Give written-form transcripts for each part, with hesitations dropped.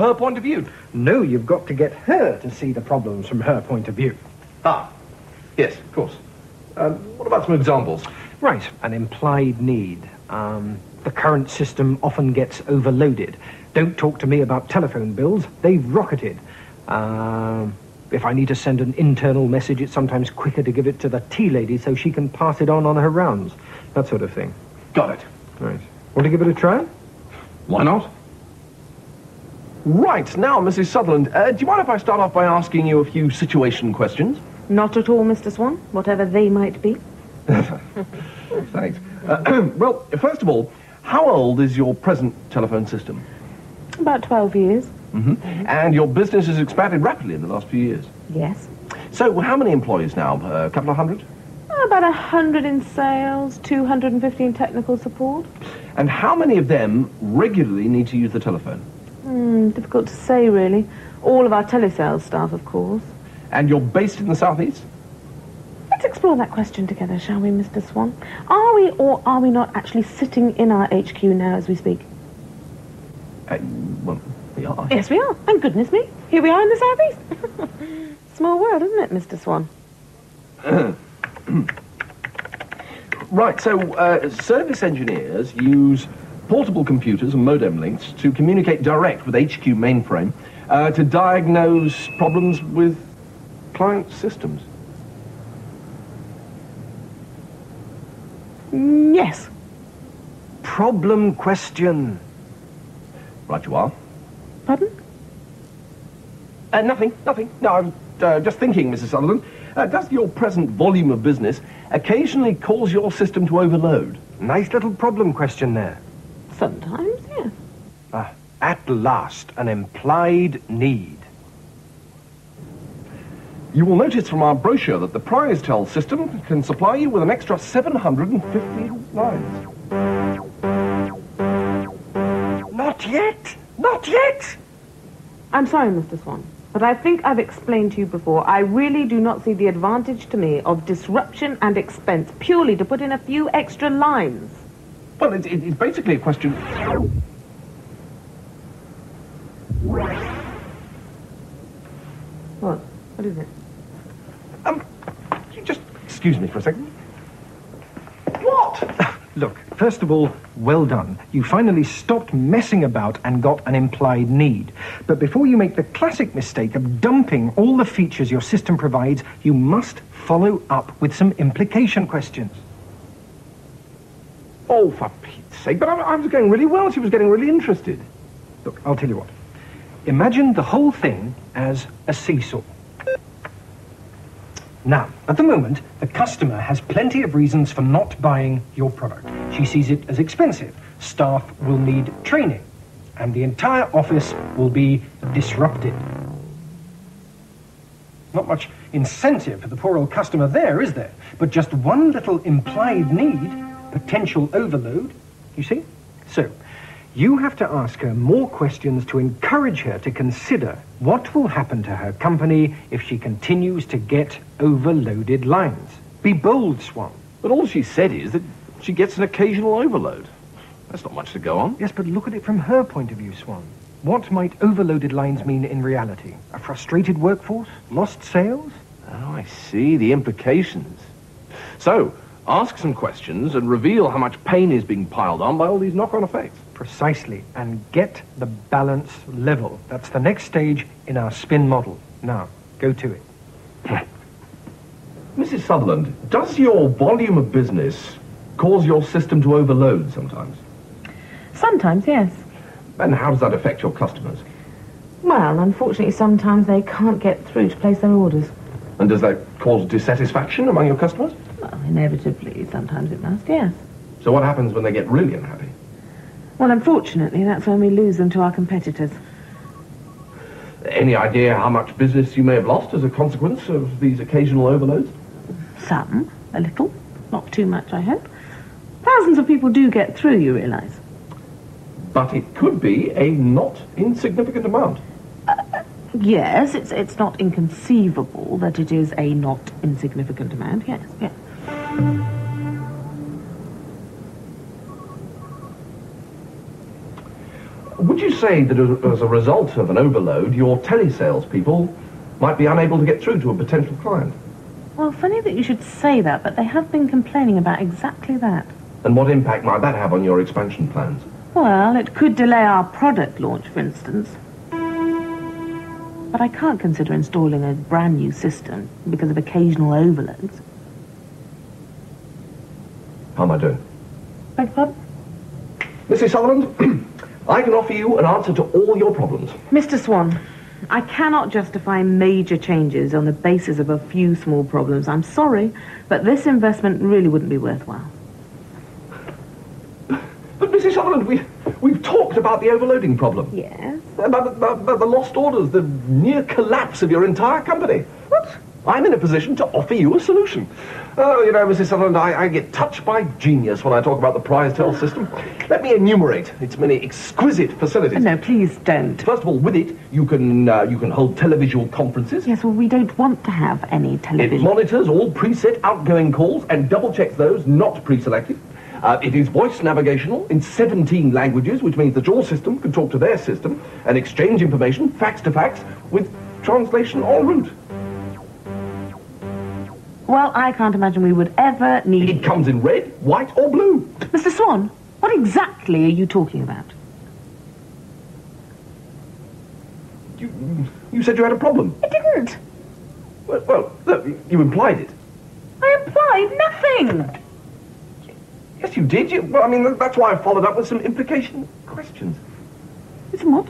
her point of view. No, you've got to get her to see the problems from her point of view. Ah, yes, of course. What about some examples? Right, an implied need. The current system often gets overloaded. Don't talk to me about telephone bills. They've rocketed. If I need to send an internal message, it's sometimes quicker to give it to the tea lady so she can pass it on her rounds. That sort of thing. Got it. Right. Want to give it a try? Why not? Right, now, Mrs. Sutherland, do you mind if I start off by asking you a few situation questions? Not at all, Mr. Swan, whatever they might be. Thanks. Well, first of all, how old is your present telephone system? About 12 years. Mm-hmm. And your business has expanded rapidly in the last few years? Yes. So, how many employees now? A couple of hundred? About 100 in sales, 250 in technical support. And how many of them regularly need to use the telephone? Difficult to say, really. All of our telesales staff, of course. And you're based in the southeast? Let's explore that question together, shall we, Mr. Swan? Are we or are we not actually sitting in our HQ now as we speak? Well, we are. Yes, we are. And goodness me, here we are in the southeast. Small world, isn't it, Mr. Swan? Right, so service engineers use portable computers and modem links to communicate direct with HQ mainframe to diagnose problems with client systems. Yes. Problem question. Right you are. Pardon? Nothing. No, I was just thinking, Mrs. Sutherland. Does your present volume of business occasionally cause your system to overload? Nice little problem question there. Sometimes, yes. At last, an implied need. You will notice from our brochure that the PrizeTel system can supply you with an extra 750 lines. Not yet! Not yet! I'm sorry, Mr. Swan, but I think I've explained to you before, I really do not see the advantage to me of disruption and expense purely to put in a few extra lines. Well, it's basically a question... What? What is it? Just excuse me for a second. What? Look, first of all, well done. You finally stopped messing about and got an implied need. But before you make the classic mistake of dumping all the features your system provides, you must follow up with some implication questions. Oh, for Pete's sake, but I was going really well. She was getting really interested. Look, I'll tell you what. Imagine the whole thing as a seesaw. Now, at the moment, the customer has plenty of reasons for not buying your product. She sees it as expensive, staff will need training, and the entire office will be disrupted. Not much incentive for the poor old customer there, is there? But just one little implied need, potential overload, you see? So, you have to ask her more questions to encourage her to consider what will happen to her company if she continues to get overloaded lines. Be bold, Swan. But all she said is that she gets an occasional overload. That's not much to go on. Yes, but look at it from her point of view, Swan. What might overloaded lines mean in reality? A frustrated workforce? Lost sales? Oh, I see the implications. So, ask some questions and reveal how much pain is being piled on by all these knock-on effects. Precisely, and get the balance level. That's the next stage in our SPIN model. Now, go to it. Mrs. Sutherland, does your volume of business cause your system to overload sometimes? Sometimes, yes. And how does that affect your customers? Well, unfortunately, sometimes they can't get through to place their orders. And does that cause dissatisfaction among your customers? Well, inevitably, sometimes it must, yes. So what happens when they get really unhappy? Well, unfortunately, that's when we lose them to our competitors. Any idea how much business you may have lost as a consequence of these occasional overloads? Some. A little. Not too much, I hope. Thousands of people do get through, you realise. But it could be a not insignificant amount. Yes, it's not inconceivable that it is a not insignificant amount, yes, yes. Would you say that as a result of an overload, your telesales people might be unable to get through to a potential client. Well, funny that you should say that, but they have been complaining about exactly that. And what impact might that have on your expansion plans? Well, it could delay our product launch, for instance. But I can't consider installing a brand new system because of occasional overloads. How am I doing? Beg your pardon? Mrs. Sutherland, I can offer you an answer to all your problems. Mr. Swan, I cannot justify major changes on the basis of a few small problems. I'm sorry, but this investment really wouldn't be worthwhile. But Mrs. Sutherland, we've talked about the overloading problem. Yes? About the lost orders, the near collapse of your entire company. What? I'm in a position to offer you a solution. Oh, you know, Mrs. Sutherland, I get touched by genius when I talk about the prize tell system. Let me enumerate its many exquisite facilities. No, please don't. First of all, with it, you can hold televisual conferences. Yes, well, we don't want to have any It television. monitors all preset outgoing calls and double-checks those not pre-selected. It is voice navigational in 17 languages, which means that your system can talk to their system and exchange information, fax to fax, with translation en route. Well, I can't imagine we would ever need... It comes in red, white, or blue. Mr. Swan, what exactly are you talking about? You said you had a problem. I didn't. Well, look, you implied it. I implied nothing. Yes, you did. Well, I mean, that's why I followed up with some implication questions. Listen, what?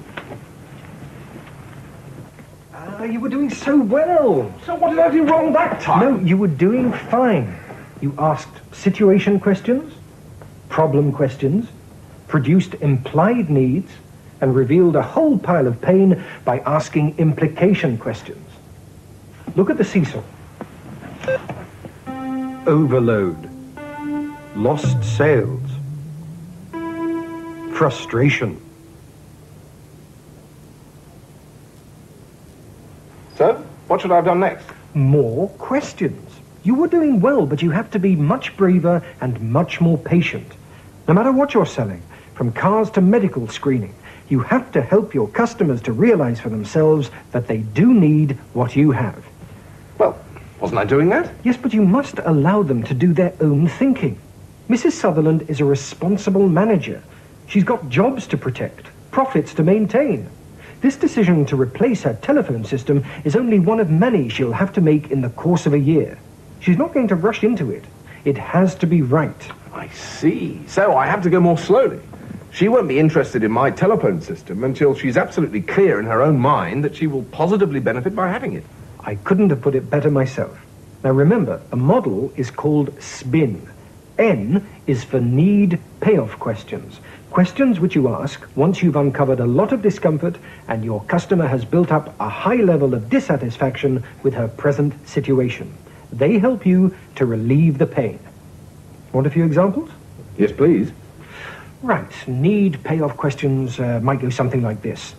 You were doing so well. So what did I do wrong that time? No, you were doing fine. You asked situation questions, problem questions, produced implied needs, and revealed a whole pile of pain by asking implication questions. Look at the seesaw. Overload. Lost sales. Frustration. So, what should I have done next? More questions. You were doing well, but you have to be much braver and much more patient. No matter what you're selling, from cars to medical screening, you have to help your customers to realize for themselves that they do need what you have. Well, wasn't I doing that? Yes, but you must allow them to do their own thinking. Mrs. Sutherland is a responsible manager. She's got jobs to protect, profits to maintain. This decision to replace her telephone system is only one of many she'll have to make in the course of a year. She's not going to rush into it. It has to be right. I see. So I have to go more slowly. She won't be interested in my telephone system until she's absolutely clear in her own mind that she will positively benefit by having it. I couldn't have put it better myself. Now remember, a model is called SPIN. N is for need payoff questions. Questions which you ask once you've uncovered a lot of discomfort and your customer has built up a high level of dissatisfaction with her present situation. They help you to relieve the pain. Want a few examples? Yes, please. Right. Need payoff questions might go something like this.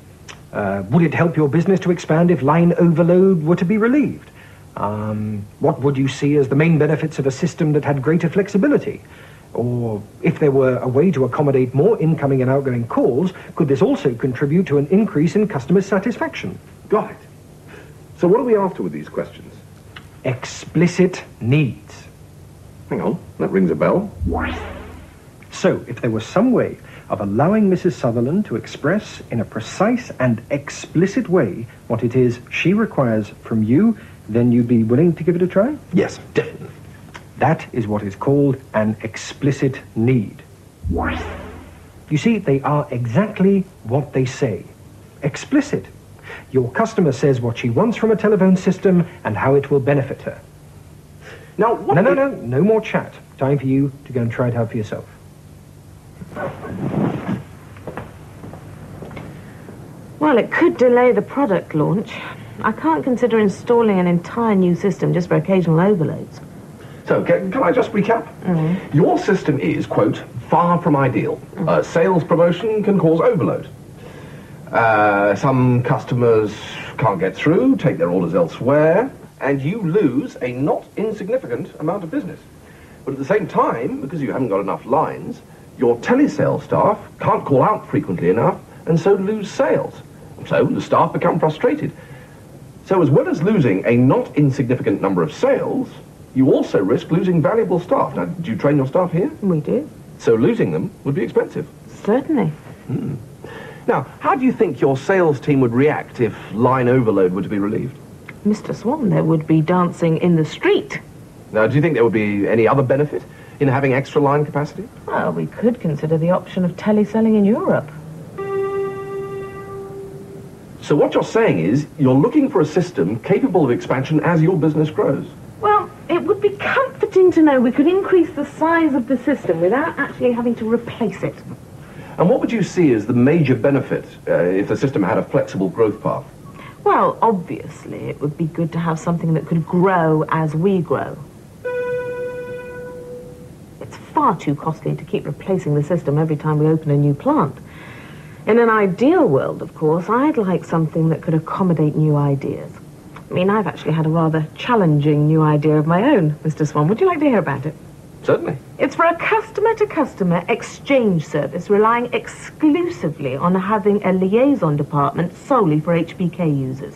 Would it help your business to expand if line overload were to be relieved? What would you see as the main benefits of a system that had greater flexibility? Or if there were a way to accommodate more incoming and outgoing calls, could this also contribute to an increase in customer satisfaction? Got it. So what are we after with these questions? Explicit needs. Hang on, that rings a bell. So, if there was some way of allowing Mrs. Sutherland to express in a precise and explicit way what it is she requires from you, then you'd be willing to give it a try? Yes, definitely. That is what is called an explicit need. You see, they are exactly what they say. Explicit. Your customer says what she wants from a telephone system and how it will benefit her. Now, No more chat. Time for you to go and try it out for yourself. Well, it could delay the product launch. I can't consider installing an entire new system just for occasional overloads. So, can I just recap? Mm-hmm. Your system is, quote, far from ideal. Sales promotion can cause overload. Some customers can't get through, take their orders elsewhere, and you lose a not insignificant amount of business. But at the same time, because you haven't got enough lines, your telesales staff can't call out frequently enough and so lose sales. So the staff become frustrated. So as well as losing a not insignificant number of sales, you also risk losing valuable staff. Now, do you train your staff here? We do. So losing them would be expensive. Certainly. Now, how do you think your sales team would react if line overload were to be relieved? Mr. Swan, there would be dancing in the street. Now, do you think there would be any other benefit in having extra line capacity? Well, we could consider the option of teleselling in Europe. So what you're saying is you're looking for a system capable of expansion as your business grows. Well, it would be comforting to know we could increase the size of the system without actually having to replace it. And what would you see as the major benefit if the system had a flexible growth path? Well, obviously, it would be good to have something that could grow as we grow. It's far too costly to keep replacing the system every time we open a new plant. In an ideal world, of course, I'd like something that could accommodate new ideas. I mean, I've actually had a rather challenging new idea of my own, Mr. Swan. Would you like to hear about it? Certainly. It's for a customer-to-customer exchange service relying exclusively on having a liaison department solely for HBK users.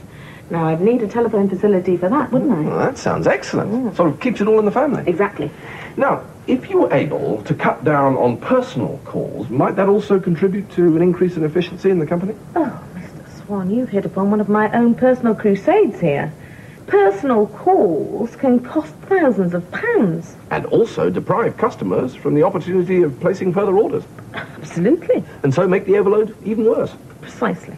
Now, I'd need a telephone facility for that, wouldn't I? Well, that sounds excellent. Sort of keeps it all in the family. Exactly. Now, if you were able to cut down on personal calls, might that also contribute to an increase in efficiency in the company? Oh, Mr. Swan, you've hit upon one of my own personal crusades here. Personal calls can cost thousands of pounds. And also deprive customers from the opportunity of placing further orders. Absolutely. And so make the overload even worse. Precisely.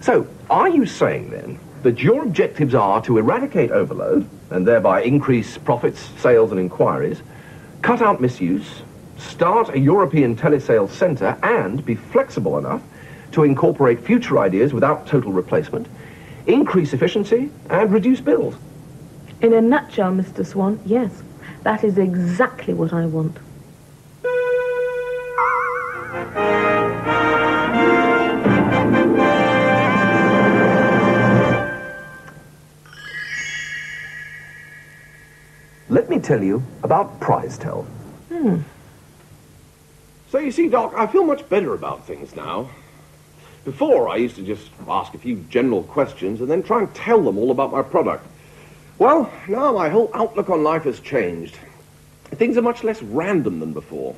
So, are you saying then that your objectives are to eradicate overload and thereby increase profits, sales and inquiries, cut out misuse, start a European telesales centre and be flexible enough to incorporate future ideas without total replacement, increase efficiency and reduce bills? In a nutshell, Mr. Swan, yes. That is exactly what I want. Let me tell you about Prize Tell. So you see, Doc, I feel much better about things now. Before, I used to just ask a few general questions and then try and tell them all about my product. Well, now my whole outlook on life has changed. Things are much less random than before.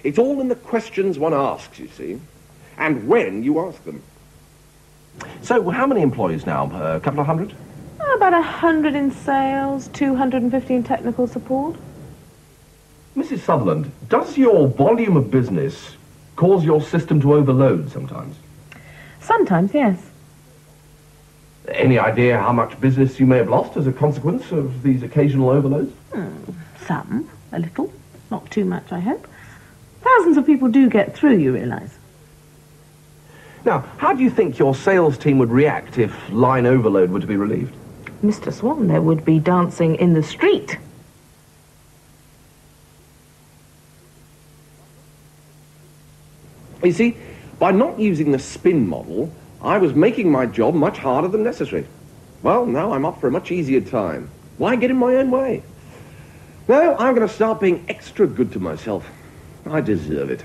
It's all in the questions one asks, you see, and when you ask them. So, how many employees now? A couple of hundred? About 100 in sales, 250 in technical support. Mrs. Sutherland, does your volume of business cause your system to overload sometimes? Sometimes, yes. Any idea how much business you may have lost as a consequence of these occasional overloads? Some. A little. Not too much, I hope. Thousands of people do get through, you realise. Now, how do you think your sales team would react if line overload were to be relieved? Mr. Swan, there would be dancing in the street. You see, by not using the SPIN model, I was making my job much harder than necessary. Well, now I'm up for a much easier time. Why get in my own way? Now I'm going to start being extra good to myself. I deserve it.